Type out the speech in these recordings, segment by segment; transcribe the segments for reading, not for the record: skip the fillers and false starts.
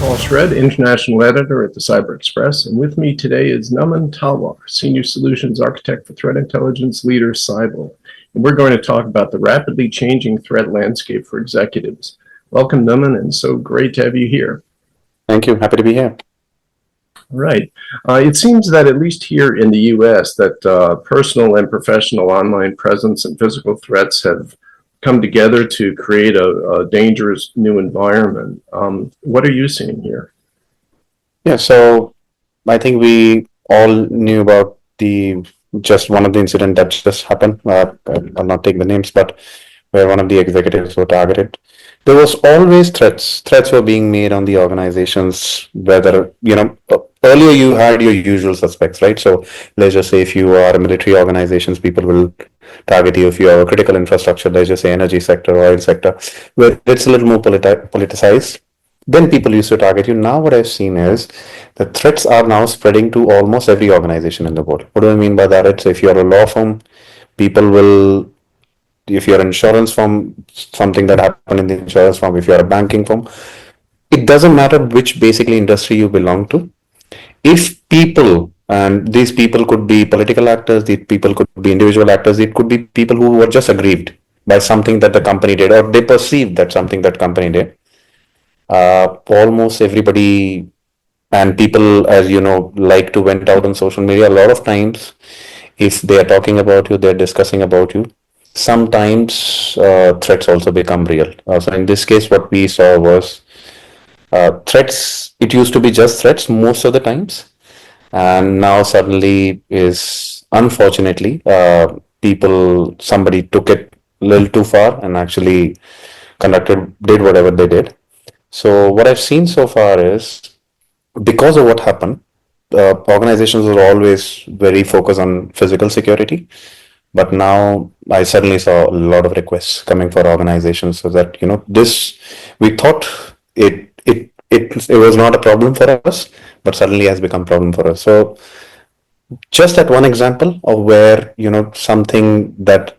Paul Shred, International Editor at the Cyber Express, and with me today is Naman Talwar, Senior Solutions Architect for Threat Intelligence Leader Cyber. And we're going to talk about the rapidly changing threat landscape for executives. Welcome, Naman, and so great to have you here. Thank you. Happy to be here. Right. It seems that at least here in the U.S. that personal and professional online presence and physical threats have come together to create a dangerous new environment. What are you seeing here? Yeah, so I think we all knew about just one of the incident that just happened. I'll not take the names, but where one of the executives were targeted. There was always threats. Threats were being made on the organizations, whether, earlier you had your usual suspects, right? So let's just say if you are a military organizations, people will target you. If you are a critical infrastructure, let's just say energy sector, oil sector, where it's a little more politicized, then people used to target you. Now what I've seen is the threats are now spreading to almost every organization in the world. What do I mean by that? It's if you're a law firm, people will, if you're an insurance firm, something that happened in the insurance firm, if you're a banking firm, it doesn't matter which basically industry you belong to. If people, and these people could be political actors, these people could be individual actors, it could be people who were just aggrieved by something that the company did, or they perceived that something that company did. Almost everybody and people, as you know, like to vent out on social media. A lot of times, if they are talking about you, they're discussing about you. Sometimes threats also become real. So in this case, what we saw was threats. It used to be just threats most of the times, and now suddenly is unfortunately somebody took it a little too far and actually did whatever they did. So what I've seen so far is because of what happened, organizations were always very focused on physical security, but now I suddenly saw a lot of requests coming for organizations so that this we thought it was not a problem for us, but suddenly has become a problem for us. So just that one example of where something that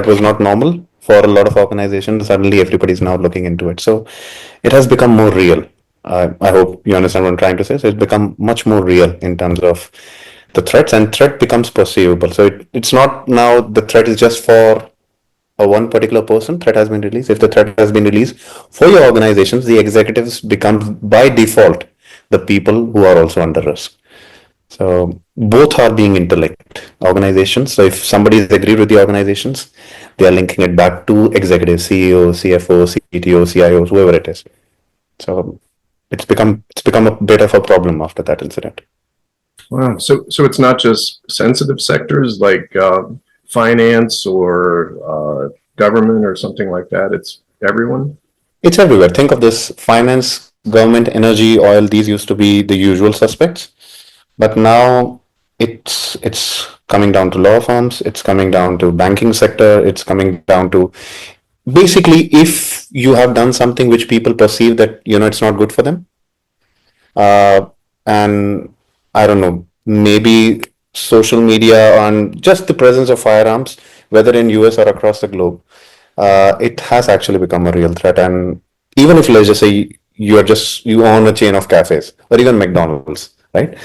was not normal for a lot of organizations, suddenly everybody's now looking into it. So it has become more real. I hope you understand what I'm trying to say. So it's become much more real in terms of the threats, and threat becomes perceivable. So it's not now the threat is just for one particular person. Threat has been released. If the threat has been released for your organizations, the executives become by default the people who are also under risk. So both are being interlinked. Organizations. So if somebody is agreed with the organizations, they are linking it back to executives, CEO, CFO, CTO, CIOs, whoever it is. So it's become a bit of a problem after that incident. Wow. So it's not just sensitive sectors like finance or government or something like that. It's everyone. It's everywhere. Think of this: finance, government, energy, oil. These used to be the usual suspects, but now it's coming down to law firms. It's coming down to banking sector. It's coming down to basically if you have done something which people perceive that it's not good for them, and I don't know, maybe social media on just the presence of firearms, whether in US or across the globe, it has actually become a real threat. And even if let's just say you own a chain of cafes or even McDonald's, right?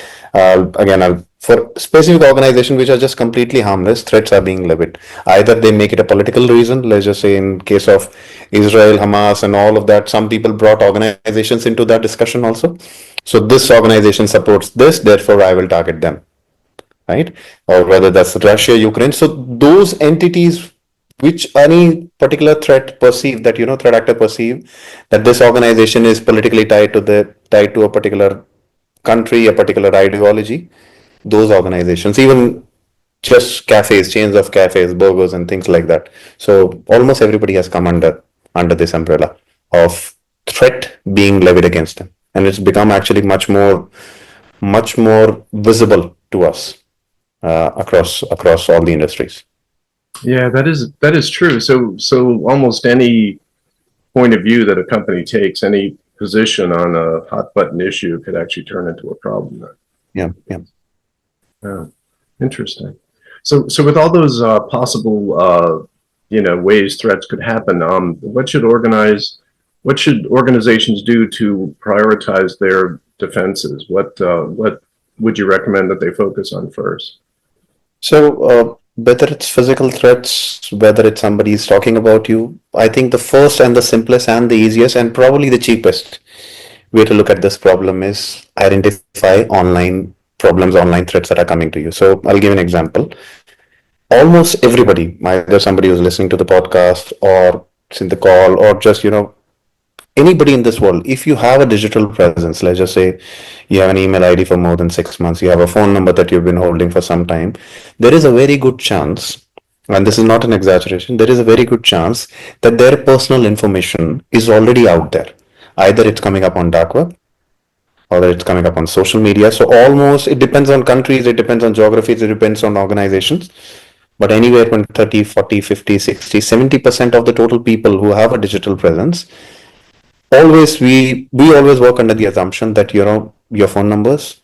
For specific organizations which are just completely harmless, threats are being levied. Either they make it a political reason, let's just say in case of Israel, Hamas, and all of that, some people brought organizations into that discussion also. So this organization supports this, therefore I will target them, right? Or whether that's Russia, Ukraine. So those entities which any particular threat perceive that threat actor perceive that this organization is politically tied to a particular country, a particular ideology, those organizations, even just cafes, chains of cafes, burgers, and things like that. So almost everybody has come under this umbrella of threat being levied against them, and it's become actually much more visible to us across all the industries. Yeah, that is true. So almost any point of view that a company takes, any position on a hot button issue could actually turn into a problem. Yeah. Yeah, interesting. So with all those possible ways threats could happen, what should What should organizations do to prioritize their defenses? What would you recommend that they focus on first? So, whether it's physical threats, whether it's somebody is talking about you, I think the first and the simplest and the easiest and probably the cheapest way to look at this problem is identify online problems, online threats that are coming to you. So, I'll give an example. Almost everybody, either somebody who's listening to the podcast or it's in the call or just, anybody in this world, if you have a digital presence, let's just say you have an email ID for more than 6 months, you have a phone number that you've been holding for some time, there is a very good chance, and this is not an exaggeration, there is a very good chance that their personal information is already out there. Either it's coming up on dark web or it's coming up on social media. So almost it depends on countries, it depends on geographies, it depends on organizations. But anywhere from 30, 40, 50, 60, 70% of the total people who have a digital presence, always we always work under the assumption that your phone numbers,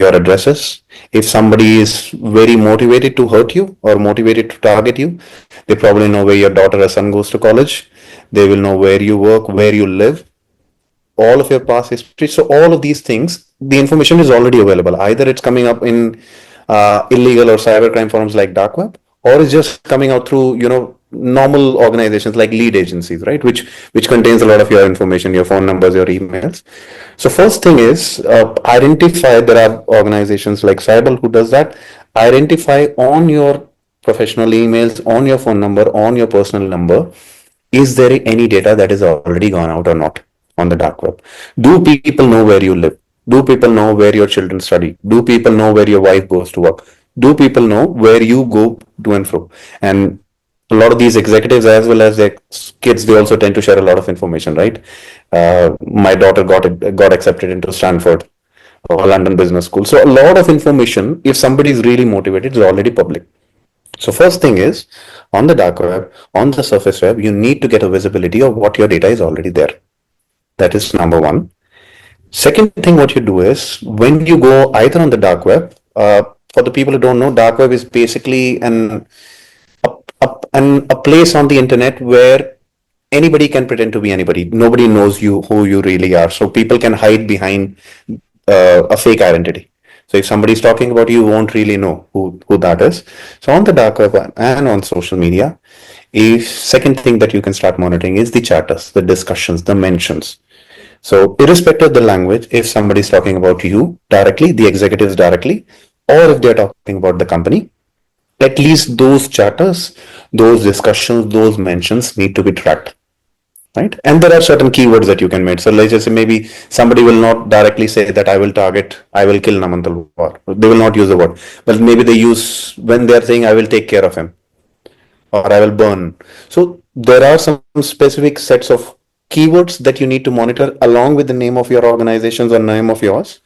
your addresses, if somebody is very motivated to hurt you or motivated to target you, they probably know where your daughter or son goes to college, they will know where you work, where you live, all of your past history. So all of these things, the information is already available. Either it's coming up in illegal or cybercrime forums like dark web, or it's just coming out through normal organizations like lead agencies, right? Which contains a lot of your information, your phone numbers, your emails. So first thing is identify. There are organizations like Cyber who does that. Identify on your professional emails, on your phone number, on your personal number, is there any data that is already gone out or not on the dark web? Do people know where you live? Do people know where your children study? Do people know where your wife goes to work? Do people know where you go to and fro? And a lot of these executives, as well as their kids, they also tend to share a lot of information, right? My daughter got accepted into Stanford or London Business School. So a lot of information, if somebody is really motivated, is already public. So first thing is, on the dark web, on the surface web, you need to get a visibility of what your data is already there. That is number one. Second thing, what you do is when you go either on the dark web, for the people who don't know, dark web is basically a place on the internet where anybody can pretend to be anybody. Nobody knows who you really are. So people can hide behind a fake identity. So if somebody is talking about you, you won't really know who that is. So on the dark web and on social media, second thing that you can start monitoring is the chatters, the discussions, the mentions. So irrespective of the language, if somebody is talking about you directly, the executives directly, or if they're talking about the company, at least those chatters, those discussions, those mentions need to be tracked. Right? And there are certain keywords that you can make. So let's just say maybe somebody will not directly say that I will kill Naman Talwar. They will not use the word. But maybe they use, when they are saying I will take care of him or I will burn. So there are some specific sets of keywords that you need to monitor along with the name of your organizations or name of yours.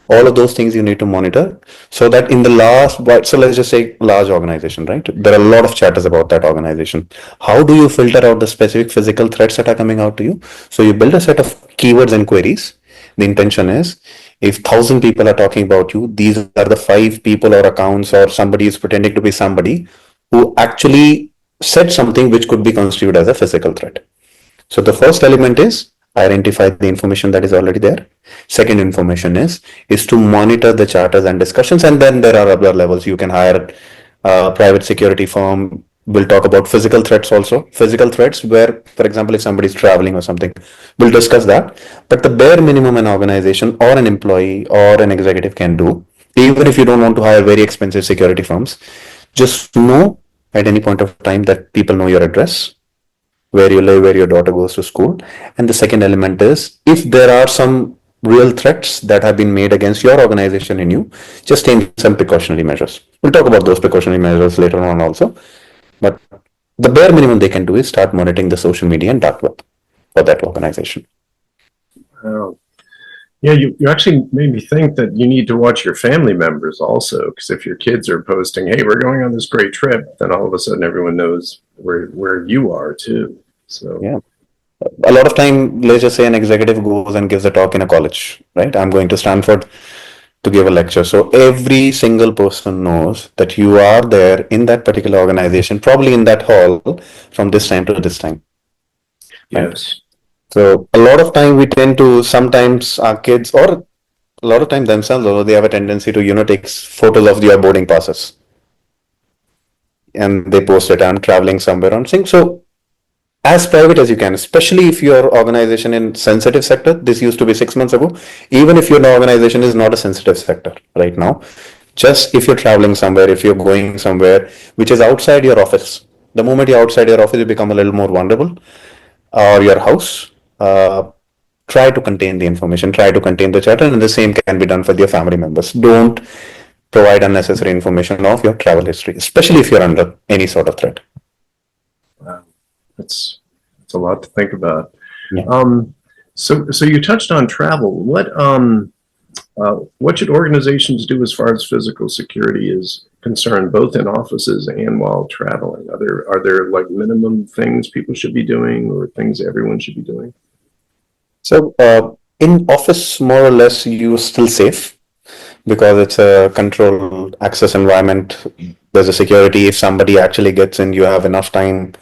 All of those things you need to monitor so that in the so let's just say large organization, right? There are a lot of chatters about that organization. How do you filter out the specific physical threats that are coming out to you? So you build a set of keywords and queries. The intention is, if 1,000 people are talking about you, these are the 5 people or accounts or somebody is pretending to be somebody who actually said something which could be constituted as a physical threat. So the first element is identify the information that is already there. Second information is to monitor the charters and discussions, and then there are other levels. You can hire a private security firm. We'll talk about physical threats also. Physical threats where, for example, if somebody is traveling or something, we'll discuss that. But the bare minimum an organization or an employee or an executive can do, even if you don't want to hire very expensive security firms, just know at any point of time that people know your address, where you live, where your daughter goes to school. And the second element is, if there are some real threats that have been made against your organization and you, just take some precautionary measures. We'll talk about those precautionary measures later on also. But the bare minimum they can do is start monitoring the social media and dark web for that organization. Yeah, you actually made me think that you need to watch your family members also, because if your kids are posting, hey, we're going on this great trip, then all of a sudden everyone knows where you are too. So yeah, a lot of time, let's just say an executive goes and gives a talk in a college, right? I'm going to Stanford to give a lecture. So every single person knows that you are there in that particular organization, probably in that hall from this time to this time. Right? Yes. So a lot of time we tend to sometimes our kids or a lot of time themselves, although they have a tendency to, take photos of their boarding passes and they post it. I'm traveling somewhere on thing. So as private as you can, especially if your organization in sensitive sector. This used to be 6 months ago. Even if your organization is not a sensitive sector right now, just if you're traveling somewhere, if you're going somewhere which is outside your office, the moment you're outside your office, you become a little more vulnerable, or your house. Try to contain the information, try to contain the chat, and the same can be done for your family members. Don't provide unnecessary information of your travel history, especially if you're under any sort of threat. Wow, that's a lot to think about. Yeah. So you touched on travel. What should organizations do as far as physical security is concerned, both in offices and while traveling? Are there like minimum things people should be doing, or things everyone should be doing? So in office, more or less, you're still safe because it's a controlled access environment. There's a security. If somebody actually gets in, you have enough time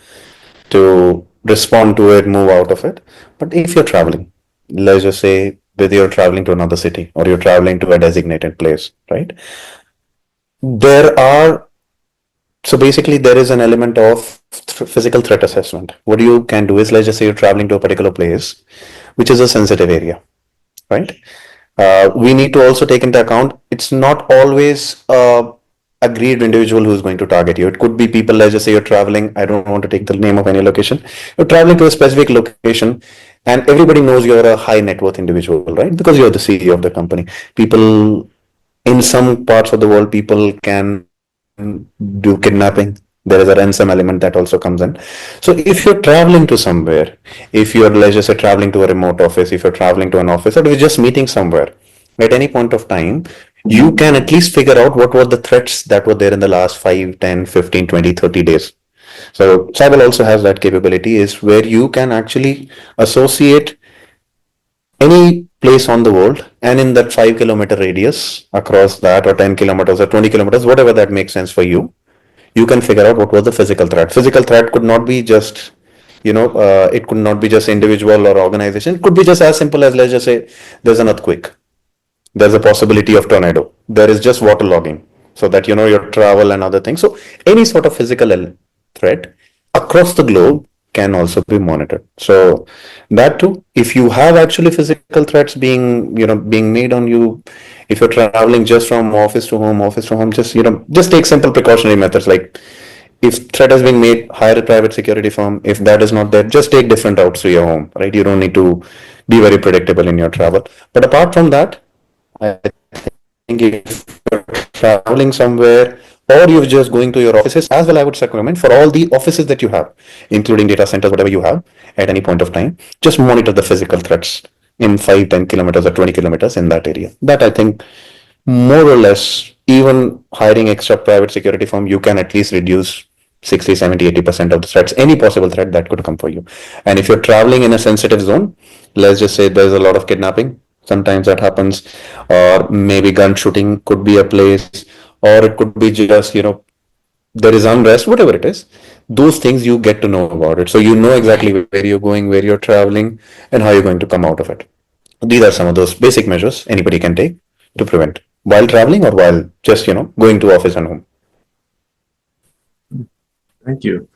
to respond to it, move out of it. But if you're traveling, let's just say whether you're traveling to another city or you're traveling to a designated place, right? There are So basically, there is an element of physical threat assessment. What you can do is, let's just say you're traveling to a particular place, which is a sensitive area, right? We need to also take into account it's not always a agreed individual who's going to target you. It could be people, let's just say you're traveling, I don't want to take the name of any location. You're traveling to a specific location and everybody knows you're a high net worth individual, right? Because you're the CEO of the company. People in some parts of the world, people can do kidnapping. There is a ransom element that also comes in. So if you're traveling to somewhere, if you're, let's just say, traveling to a remote office, if you're traveling to an office, or you're just meeting somewhere, at any point of time, you can at least figure out what were the threats that were there in the last 5, 10, 15, 20, 30 days. So Cyber also has that capability, is where you can actually associate any place on the world, and in that 5 kilometer radius across that, or 10 kilometers or 20 kilometers, whatever that makes sense for you, you can figure out what was the physical threat. Physical threat could not be just, it could not be just individual or organization. It could be just as simple as, let's just say, there's an earthquake, there's a possibility of tornado, there is just water logging, so that your travel and other things. So any sort of physical threat across the globe can also be monitored. So that too, if you have actually physical threats being made on you, if you're traveling just from office to home, just take simple precautionary methods, like if threat has been made, hire a private security firm. If that is not there, just take different routes to your home, right? You don't need to be very predictable in your travel. But apart from that, I think if you're traveling somewhere or you're just going to your offices, as well, I would recommend for all the offices that you have, including data centers, whatever you have at any point of time, just monitor the physical threats in 5, 10 kilometers or 20 kilometers in that area. That, I think, more or less, even hiring extra private security firm, you can at least reduce 60, 70, 80% of the threats, any possible threat that could come for you. And if you're traveling in a sensitive zone, let's just say there's a lot of kidnapping, sometimes that happens, or maybe gun shooting could be a place, or it could be just, there is unrest, whatever it is. Those things you get to know about it. So you know exactly where you're going, where you're traveling, and how you're going to come out of it. These are some of those basic measures anybody can take to prevent while traveling or while just, going to office and home. Thank you.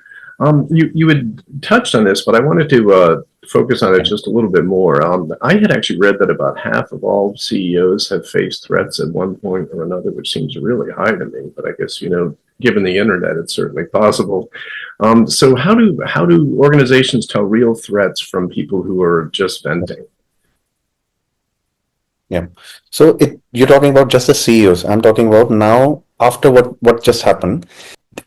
You had touched on this, but I wanted to focus on it just a little bit more. I had actually read that about half of all CEOs have faced threats at one point or another, which seems really high to me. But I guess, given the internet, it's certainly possible. So how do organizations tell real threats from people who are just venting? Yeah. So you're talking about just the CEOs. I'm talking about now, after what just happened.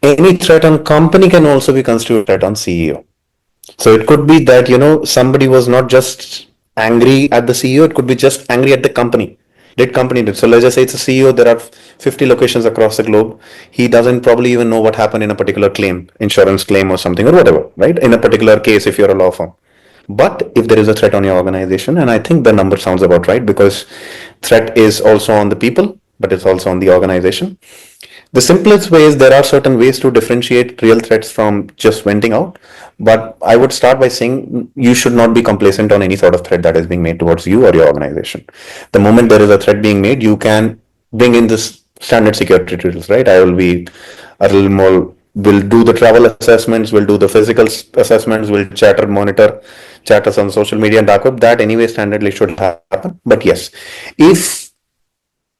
Any threat on company can also be considered a threat on CEO. So it could be that, somebody was not just angry at the CEO, it could be just angry at the company. So let's just say it's a CEO, there are 50 locations across the globe. He doesn't probably even know what happened in a particular claim, insurance claim or something or whatever, right? In a particular case, if you're a law firm. But if there is a threat on your organization, and I think the number sounds about right, because threat is also on the people, but it's also on the organization. The simplest way is there are certain ways to differentiate real threats from just venting out. But I would start by saying you should not be complacent on any sort of threat that is being made towards you or your organization. The moment there is a threat being made, you can bring in this standard security tools, right? I will be a little more, will do the travel assessments, will do the physical assessments, will chatter, monitor chatters on social media and dark web. That anyway standardly should happen. But yes, if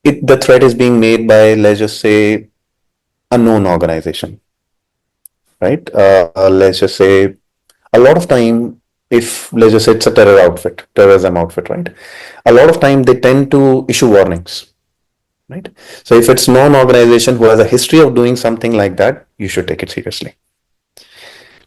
the threat is being made by, let's just say, a known organization, right? Let's just say a lot of time, if let's just say it's a terrorism outfit, right? A lot of time they tend to issue warnings, right? So if it's known organization who has a history of doing something like that, you should take it seriously.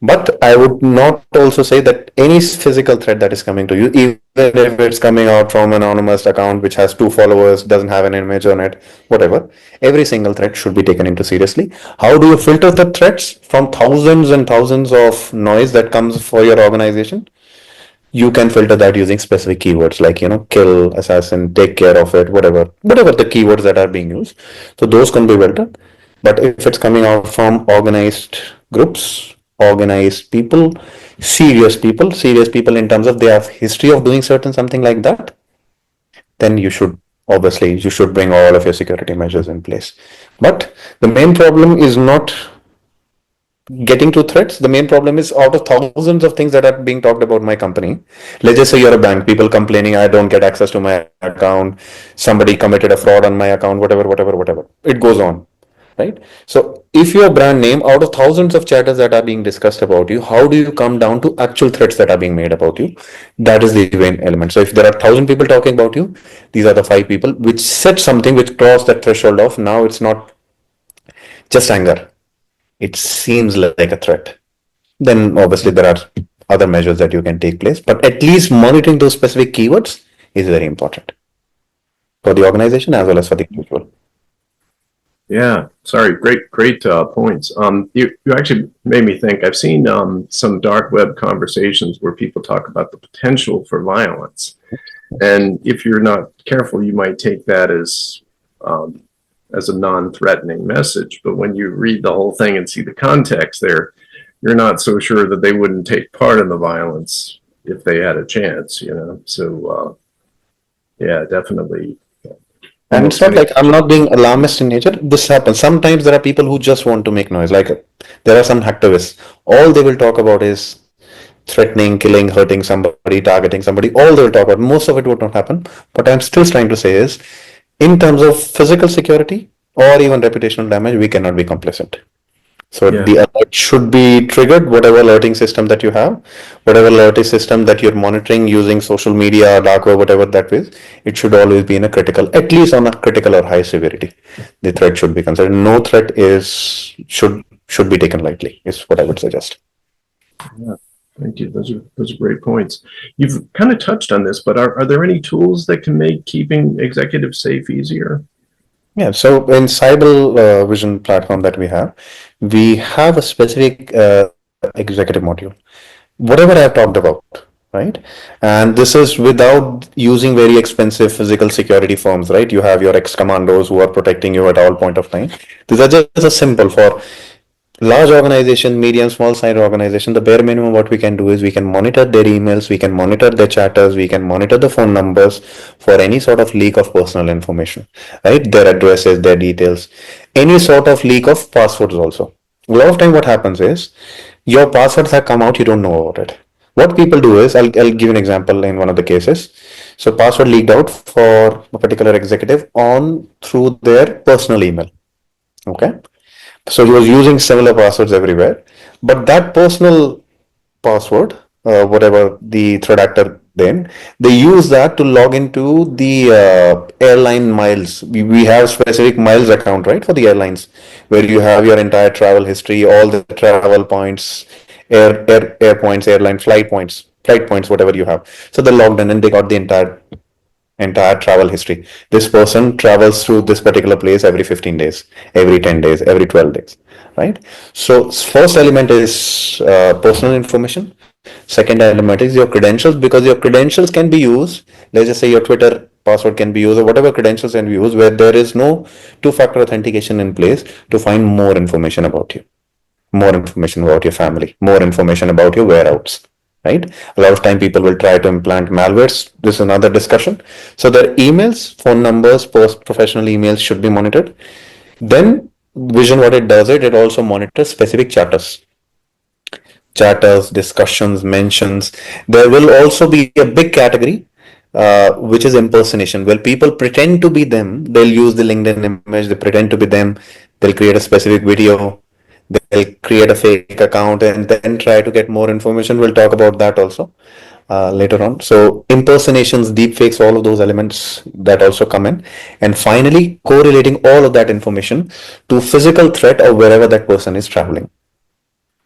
But I would not also say that any physical threat that is coming to you, even if it's coming out from an anonymous account which has 2 followers, doesn't have an image on it, whatever, every single threat should be taken into seriously. How do you filter the threats from thousands and thousands of noise that comes for your organization? You can filter that using specific keywords like, kill, assassin, take care of it, whatever the keywords that are being used. So those can be filtered. But if it's coming out from organized groups, organized people, serious people in terms of they have history of doing certain something like that, then you should bring all of your security measures in place. But the main problem is not getting to threats. The main problem is out of thousands of things that are being talked about my company. Let's just say you're a bank, people complaining, I don't get access to my account, somebody committed a fraud on my account, whatever. It goes on, right? So if your brand name, out of thousands of chatters that are being discussed about you, how do you come down to actual threats that are being made about you? That is the main element. So if there are 1,000 people talking about you, these are the 5 people which said something which crossed that threshold of now it's not just anger, it seems like a threat. Then obviously there are other measures that you can take place, but at least monitoring those specific keywords is very important for the organization as well as for the individual. Yeah, sorry, great points. You actually made me think. I've seen some dark web conversations where people talk about the potential for violence, and if you're not careful, you might take that as a non-threatening message. But when you read the whole thing and see the context there, you're not so sure that they wouldn't take part in the violence if they had a chance, So, yeah, definitely. And it's not like I'm not being alarmist in nature. This happens. Sometimes there are people who just want to make noise. Like there are some hacktivists. All they will talk about is threatening, killing, hurting somebody, targeting somebody. All they will talk about. Most of it would not happen. But I'm still trying to say is, in terms of physical security or even reputational damage, we cannot be complacent. So the alert should be triggered, whatever alerting system that you have, whatever alerting system that you're monitoring using social media, dark web, whatever that is, it should always be in a critical, at least on a critical or high severity. The threat should be considered. No threat should be taken lightly, is what I would suggest. Yeah, thank you. Those are great points. You've kind of touched on this, but are there any tools that can make keeping executives safe easier? Yeah, so in Cyber Vision platform that we have a specific executive module. Whatever I've talked about, right? And this is without using very expensive physical security firms, right? You have your ex-commandos who are protecting you at all point of time. These are just a simple for large organization, medium, small size organization. The bare minimum what we can do is we can monitor their emails, we can monitor their chatters, we can monitor the phone numbers for any sort of leak of personal information, right? Their addresses, their details, any sort of leak of passwords also. A lot of time what happens is your passwords have come out, you don't know about it. What people do is, I'll give an example in one of the cases. So password leaked out for a particular executive through their personal email. Okay. So he was using similar passwords everywhere, but that personal password, whatever the threat actor then, they use that to log into the airline miles. We have specific miles account, right, for the airlines, where you have your entire travel history, all the travel points, air points, airline flight points, whatever you have. So they logged in and they got the entire travel history. This person travels through this particular place every 15 days, every 10 days, every 12 days, right? So first element is personal information. Second element is your credentials, because your credentials can be used. Let's just say your Twitter password can be used, or whatever credentials can be used, where there is no two-factor authentication in place to find more information about you, more information about your family, more information about your warehouse. Right? A lot of time people will try to implant malwares. This is another discussion. So their emails, phone numbers, professional emails should be monitored. Then Vision, what it does, it also monitors specific chatters, discussions, mentions. There will also be a big category, which is impersonation, where people pretend to be them. They'll use the LinkedIn image, they pretend to be them, they'll create a specific video, they'll create a fake account, and then try to get more information. We'll talk about that also later on. So, impersonations, deepfakes, all of those elements that also come in. And finally, correlating all of that information to physical threat or wherever that person is traveling.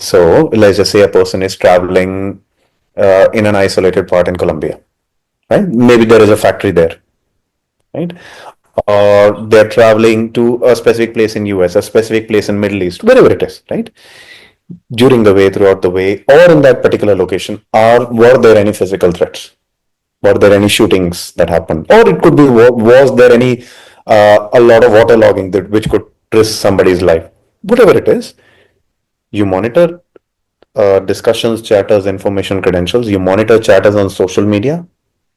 So let's just say a person is traveling in an isolated part in Colombia, right? Maybe there is a factory there, right? Or they're traveling to a specific place in US, a specific place in Middle East, wherever it is, right? During the way, throughout the way, or in that particular location, were there any physical threats? Were there any shootings that happened? Or it could be, was there any a lot of waterlogging that which could risk somebody's life? Whatever it is, you monitor discussions, chatters, information, credentials. You monitor chatters on social media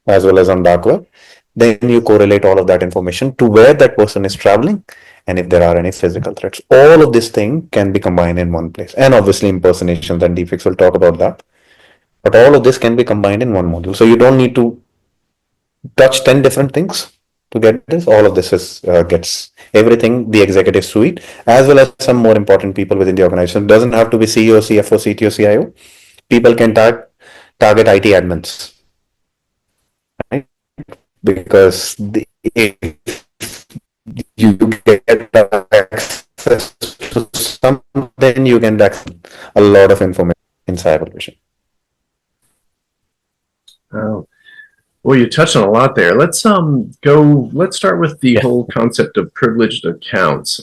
as well as on dark web. Then you correlate all of that information to where that person is traveling and if there are any physical threats. All of this thing can be combined in one place. And obviously impersonations and deepfakes, will talk about that. But all of this can be combined in one module. So you don't need to touch 10 different things to get this. All of this is gets everything, the executive suite, as well as some more important people within the organization. It doesn't have to be CEO, CFO, CTO, CIO. People can target IT admins, right? Because if you get access to some, then you can access a lot of information in cyber vision. Oh. Well, you touched on a lot there. Let's start with the whole concept of privileged accounts.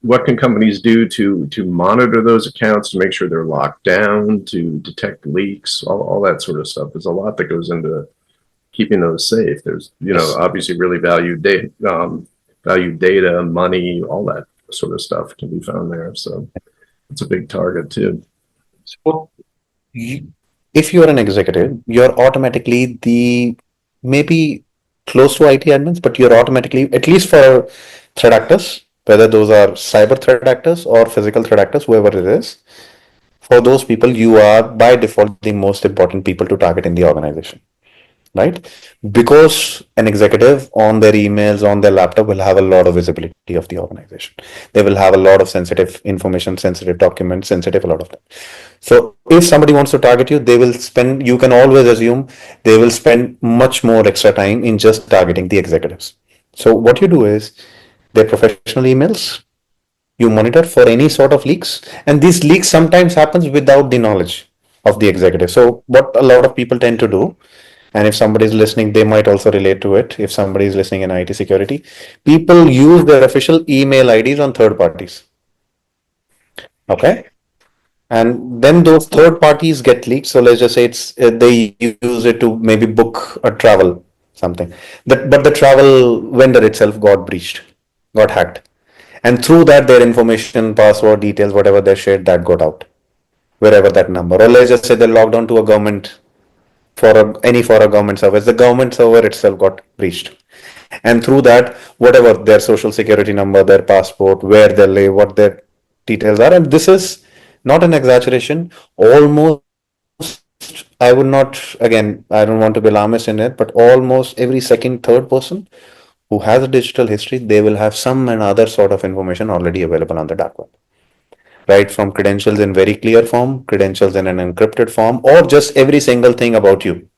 What can companies do to monitor those accounts, to make sure they're locked down, to detect leaks, all that sort of stuff? There's a lot that goes into keeping those safe. There's, obviously really valued data, money, all that sort of stuff can be found there. So it's a big target too. So if you're an executive, you're automatically maybe close to IT admins, but you're automatically, at least for threat actors, whether those are cyber threat actors or physical threat actors, whoever it is, for those people, you are by default the most important people to target in the organization, right? Because an executive on their emails, on their laptop, will have a lot of visibility of the organization. They will have a lot of sensitive information, sensitive documents, sensitive, a lot of that. So if somebody wants to target you, you can always assume they will spend much more extra time in just targeting the executives. So what you do is their professional emails, you monitor for any sort of leaks, and these leaks sometimes happens without the knowledge of the executive. So what a lot of people tend to do, and if somebody is listening, they might also relate to it. If somebody is listening in IT security, people use their official email IDs on third parties. Okay. And then those third parties get leaked. So let's just say they use it to maybe book a travel something. But the travel vendor itself got breached, got hacked. And through that, their information, password, details, whatever they shared, that got out. Wherever that number. Or let's just say they logged on to a government for a government service. The government server itself got breached. And through that, whatever their social security number, their passport, where they live, what their details are. And this is not an exaggeration. Almost, I would not, again, I don't want to be alarmist in it, but almost every second, third person who has a digital history, they will have some and other sort of information already available on the dark web. Right, from credentials in very clear form, credentials in an encrypted form, or just every single thing about you.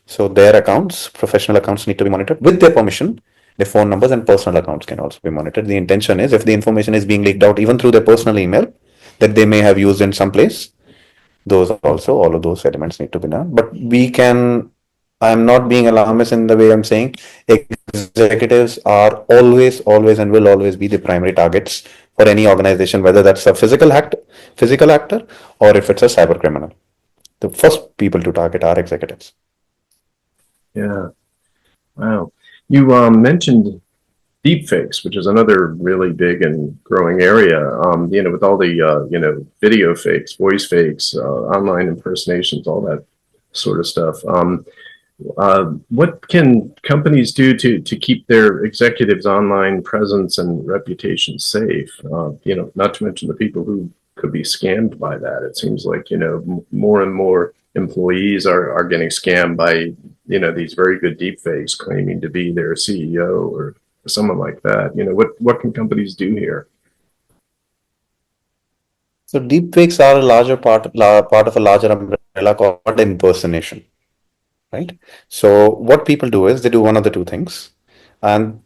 So their accounts, professional accounts, need to be monitored with their permission. Their phone numbers and personal accounts can also be monitored. The intention is, if the information is being leaked out even through their personal email that they may have used in some place, all of those elements need to be done. But we can I'm not being alarmist in the way I'm saying. Executives are always, and will always be the primary targets for any organization, whether that's a physical actor, or if it's a cyber criminal. The first people to target are executives. Yeah. Wow. You mentioned deepfakes, which is another really big and growing area. With all the video fakes, voice fakes, online impersonations, all that sort of stuff. What can companies do to keep their executives' online presence and reputation safe? Not to mention the people who could be scammed by that. It seems like more and more employees are getting scammed by these very good deepfakes claiming to be their CEO or someone like that. What can companies do here? So deepfakes are a larger part of a larger umbrella called impersonation, right? So what people do is they do one of the two things, and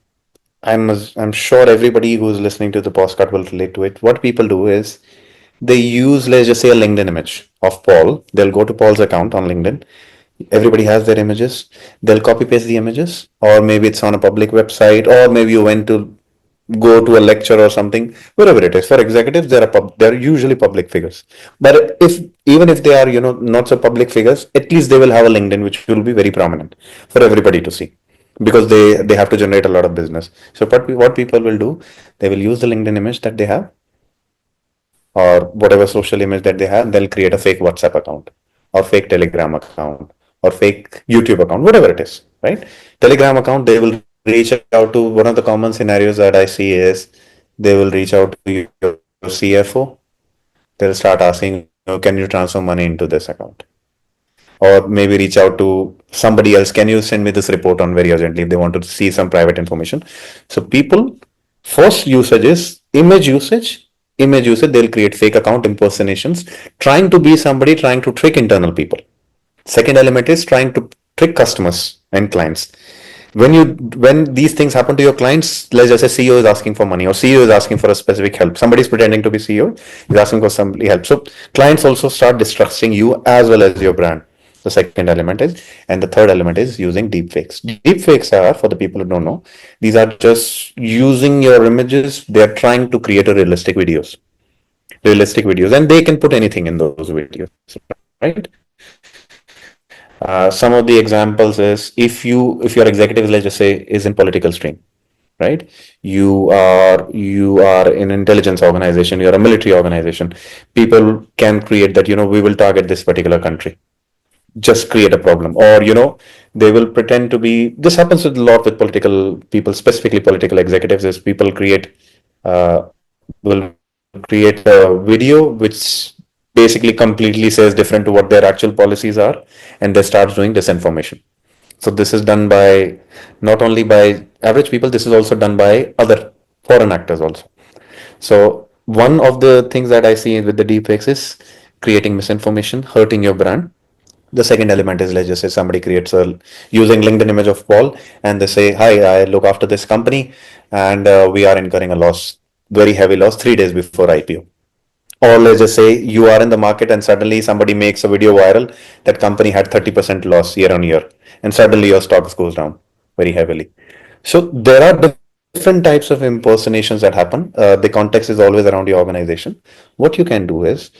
I'm sure everybody who's listening to the postcard will relate to it. What people do is they use, let's just say, a LinkedIn image of Paul. They'll go to Paul's account on LinkedIn. Everybody has their images. They'll copy paste the images, or maybe it's on a public website, or maybe you went to go to a lecture or something, wherever it is. For executives, they're usually public figures. But if even if they are not so public figures, at least they will have a LinkedIn which will be very prominent for everybody to see, because they have to generate a lot of business. So what people will do, they will use the LinkedIn image that they have, or whatever social image that they have. They'll create a fake WhatsApp account, or fake Telegram account, or fake YouTube account, whatever it is, right? Telegram account, they will reach out to, one of the common scenarios that I see is they will reach out to your CFO. They'll start asking, can you transfer money into this account? Or maybe reach out to somebody else. Can you send me this report on very urgently if they want to see some private information? So people, first usage is image usage. They'll create fake account impersonations, trying to be somebody, trying to trick internal people. Second element is trying to trick customers and clients. When these things happen to your clients, let's just say CEO is asking for money, or CEO is asking for a specific help. Somebody is pretending to be CEO, is asking for somebody help. So clients also start distrusting you as well as your brand. The second element is, and the third element is using deepfakes. Deepfakes are, for the people who don't know, these are just using your images. They are trying to create a realistic videos, and they can put anything in those videos, right? Some of the examples is, if your executive, let's just say, is in political stream, right? You are in an intelligence organization, you're a military organization. People can create that, we will target this particular country, just create a problem. Or they will pretend to be, this happens a lot with political people, specifically political executives, is people will create a video which basically completely says different to what their actual policies are, and they start doing disinformation. So this is done by, not only by average people, this is also done by other foreign actors also. So one of the things that I see with the deepfakes is creating misinformation, hurting your brand. The second element is, let's just say somebody creates a, using LinkedIn image of Paul, and they say, hi, I look after this company, and we are incurring a loss, very heavy loss, 3 days before IPO. Or let's just say you are in the market and suddenly somebody makes a video viral that company had 30% loss year on year, and suddenly your stocks goes down very heavily. So there are different types of impersonations that happen. The context is always around your organization. What you can do is,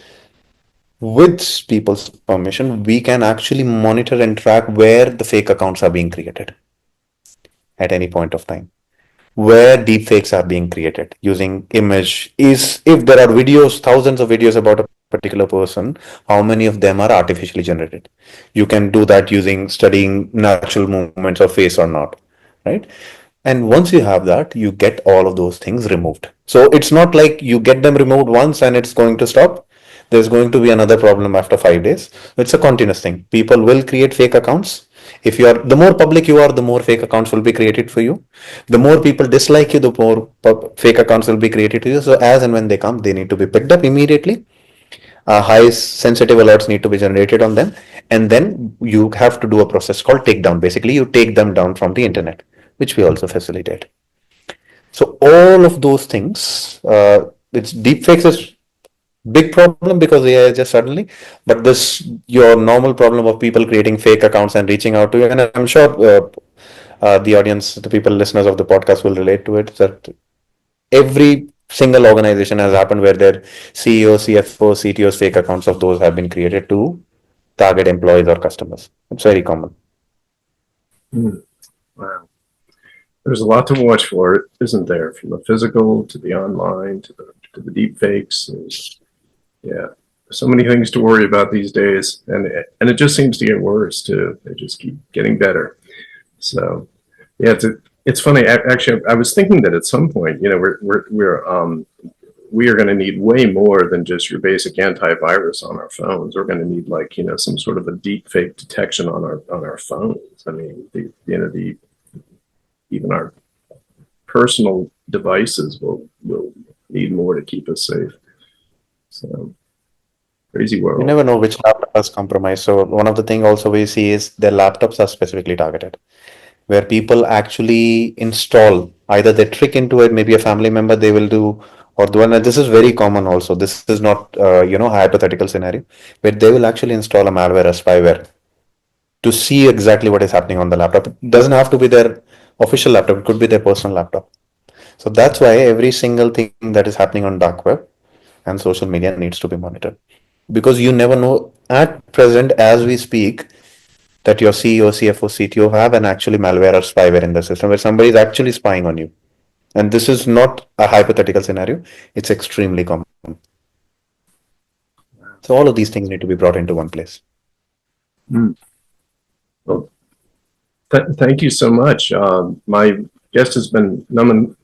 with people's permission, we can actually monitor and track where the fake accounts are being created at any point of time, where deepfakes are being created using image. Is, if there are videos, thousands of videos about a particular person, how many of them are artificially generated? You can do that using studying natural movements of face or not, right? And once you have that, you get all of those things removed. So it's not like you get them removed once and it's going to stop. There's going to be another problem after 5 days. It's a continuous thing. People will create fake accounts. If you are, the more public you are, the more fake accounts will be created for you. The more people dislike you, the more fake accounts will be created to you. So as and when they come, they need to be picked up immediately. High sensitive alerts need to be generated on them, and then you have to do a process called takedown. Basically, you take them down from the internet, which we also facilitate. So all of those things, it's deepfakes is big problem because AI just suddenly, but this your normal problem of people creating fake accounts and reaching out to you, and I'm sure the audience, the people listeners of the podcast will relate to it. That every single organization has happened where their CEO, CFO, CTOs fake accounts of those have been created to target employees or customers. It's very common. Hmm. Wow. There's a lot to watch for, isn't there? From the physical to the online to the deep fakes. Yeah, so many things to worry about these days, and it just seems to get worse too. They just keep getting better. So yeah, it's funny. Actually, I was thinking that at some point, we are going to need way more than just your basic antivirus on our phones. We're going to need some sort of a deep fake detection on our phones. I mean, the even our personal devices will need more to keep us safe. So crazy You world. never know which laptop is compromised. So one of the thing also we see is their laptops are specifically targeted, where people actually install either they trick into it, maybe a family member they will do, or the one. And this is very common also. This is not hypothetical scenario, where they will actually install a malware, a spyware, to see exactly what is happening on the laptop. It doesn't have to be their official laptop; it could be their personal laptop. So that's why every single thing that is happening on dark web and social media needs to be monitored, because you never know at present as we speak that your CEO, CFO, CTO have an actually malware or spyware in the system where somebody is actually spying on you. And this is not a hypothetical scenario, it's extremely common. So all of these things need to be brought into one place. Mm. Well, thank you so much. My guest has been Naman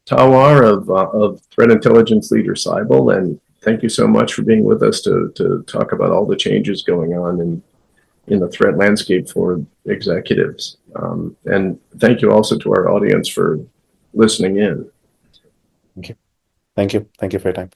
Tawar of Threat Intelligence Leader Cybel, and thank you so much for being with us to talk about all the changes going on in the threat landscape for executives. And thank you also to our audience for listening in. Thank you. Thank you. Thank you for your time.